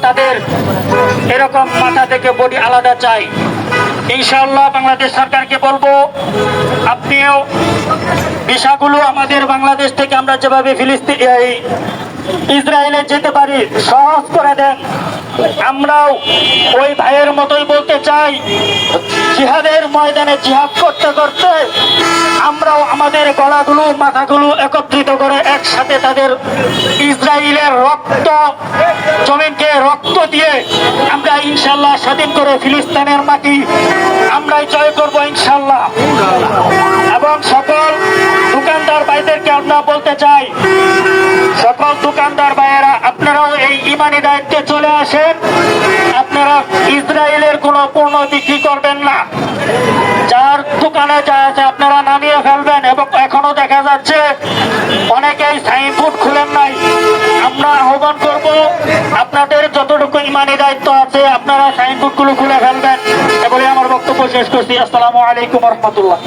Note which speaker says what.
Speaker 1: তাদের এরকম মাথা থেকে বডি আলাদা চাই। ইনশাআল্লাহ বাংলাদেশ সরকারকে বলবো, আপনিও ভিসাগুলো আমাদের বাংলাদেশ থেকে আমরা যেভাবে ফিলিস্তিন ইসরায়েলে যেতে পারি সহজ করে দেন। আমরাও ওই ভাইয়ের মতোই বলতে চাই, জিহাদের ময়দানে জিহাদ করতে করতে আমরাও আমাদের গলাগুলো মাথাগুলো একত্রিত করে একসাথে তাদের ইসরায়েলের রক্ত জমিনকে রক্ত দিয়ে আমরা ইনশাল্লাহ স্বাধীন করে ফিলিস্তিনের মাটি আমরাই জয় করবো ইনশাল্লাহ। এবং সকল দোকানদার ভাইদেরকে আমরা বলতে চাই, সকল দোকানদার ভাইয়েরা আপনারাও এই ইমানি দায়িত্বে চলে আসেন। আপনারা ইসরায়েলের কোনো পণ্য বিক্রি করবেন না, যার দোকানে যা আছে আপনারা নামিয়ে ফেলবেন। এবং এখনো দেখা যাচ্ছে অনেকেই সাইনবোর্ড খুলেন নাই। আমরা আহ্বান করব, আপনাদের যতটুকু ইমানি দায়িত্ব আছে আপনারা সাইনবোর্ডগুলো খুলে ফেলবেন। এবারে আমার বক্তব্য শেষ করছি। আসসালামু আলাইকুম রহমতুল্লাহ।